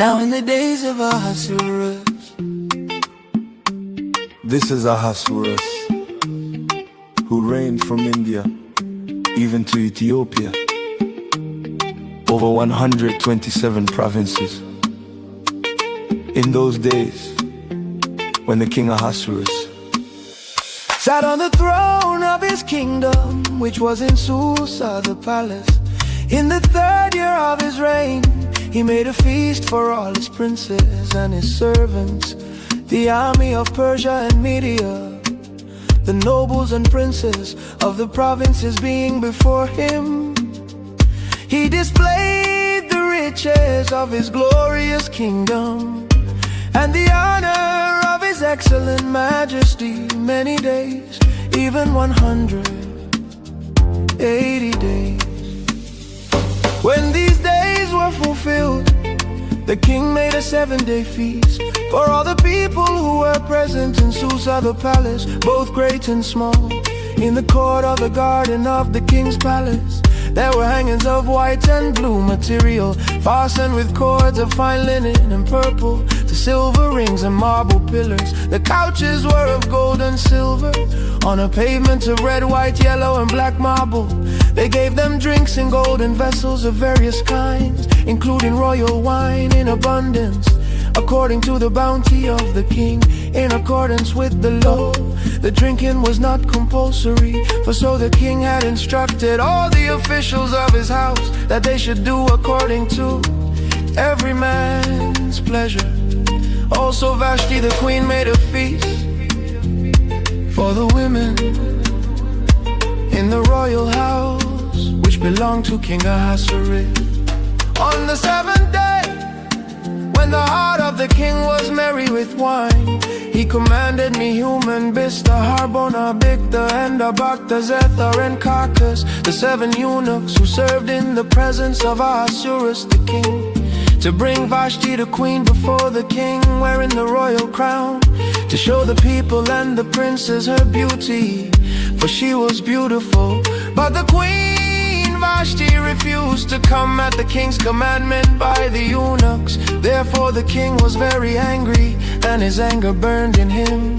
Now in the days of Ahasuerus, this is Ahasuerus, who reigned from India even to Ethiopia, over 127 provinces. In those days, when the king Ahasuerus sat on the throne of his kingdom, which was in Susa the palace, in the 3rd year of his reign, he made a feast for all his princes and his servants, the army of Persia and Media, the nobles and princes of the provinces being before him. He displayed the riches of his glorious kingdom and the honor of his excellent majesty, many days, even 180 days. When these days were fulfilled, the king made a 7-day feast for all the people who were present in Susa the palace, both great and small. In the court of the garden of the king's palace, there were hangings of white and blue material, fastened with cords of fine linen and purple, the silver rings and marble pillars. The couches were of gold and silver, on a pavement of red, white, yellow and black marble. They gave them drinks in golden vessels of various kinds, including royal wine in abundance, according to the bounty of the king, in accordance with the law. The drinking was not compulsory, for so the king had instructed all the officials of his house that they should do according to every man's pleasure. Also Vashti the queen made a feast for the women in the royal house, which belonged to King Ahasuerus. On the 7th day, when the heart of the king was merry with wine, he commanded me 𝙂𝙤𝙙𝙪, 𝙂𝙡𝙤𝙪, and 𝘂𝙧𝙚, and 𝘾𝙧𝙚, the 7 eunuchs who served in the presence of Ahasuerus the king, to bring Vashti the queen before the king, wearing the royal crown, to show the people and the princes her beauty, for she was beautiful. But the Queen Vashti refused to come at the king's commandment by the eunuchs. Therefore the king was very angry, and his anger burned in him.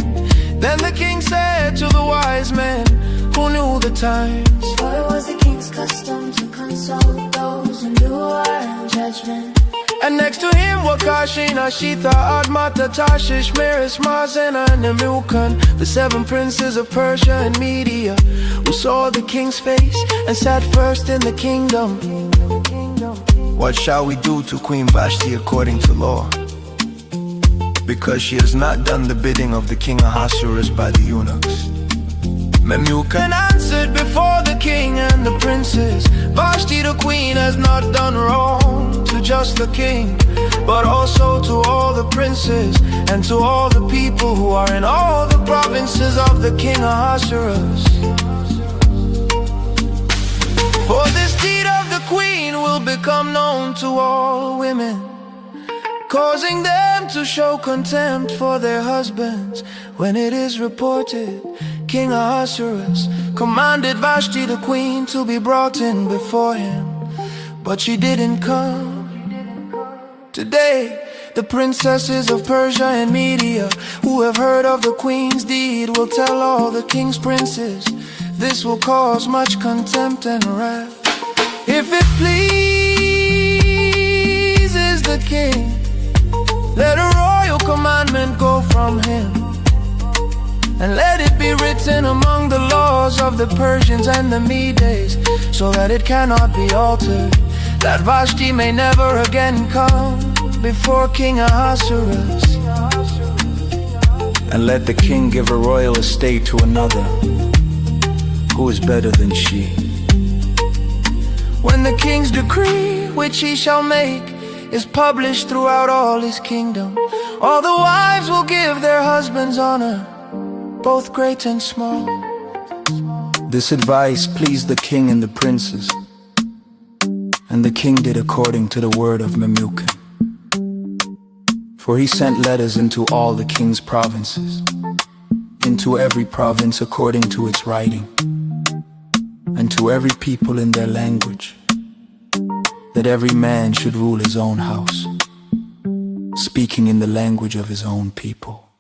Then the king said to the wise men who knew the times, for it was the king's custom to consult those who knew our judgment. And next to him were 𝘾𝙧𝙀, 𝘂𝙧𝙀, Tarshish, Meres, Marsena, and Memucan, the 7 princes of Persia and Media, who saw the king's face and sat first in the kingdom. What shall we do to Queen Vashti according to law? Because she has not done the bidding of the king Ahasuerus by the eunuchs. Memucan answered before the king and the princes, Vashti the queen has not done wrong to just the king, but also to all the princes and to all the people who are in all the provinces of the king Ahasuerus. For this deed of the queen will become known to all women, causing them to show contempt for their husbands. When it is reported, King Ahasuerus commanded Vashti the queen to be brought in before him, but she didn't come. Today, the princesses of Persia and Media, who have heard of the queen's deed, will tell all the king's princes. This will cause much contempt and wrath. If it pleases the king, let a royal commandment go from him, and let it be written among the laws of the Persians and the Medes, so that it cannot be altered, that Vashti may never again come before King Ahasuerus. and let the king give a royal estate to another who is better than she. When the king's decree, which he shall make, is published throughout all his kingdom, all the wives will give their husbands honor, both great and small. This advice pleased the king and the princes, and the king did according to the word of Memucan. For he sent letters into all the king's provinces, into every province according to its writing, and to every people in their language, that every man should rule his own house. speaking in the language of his own people.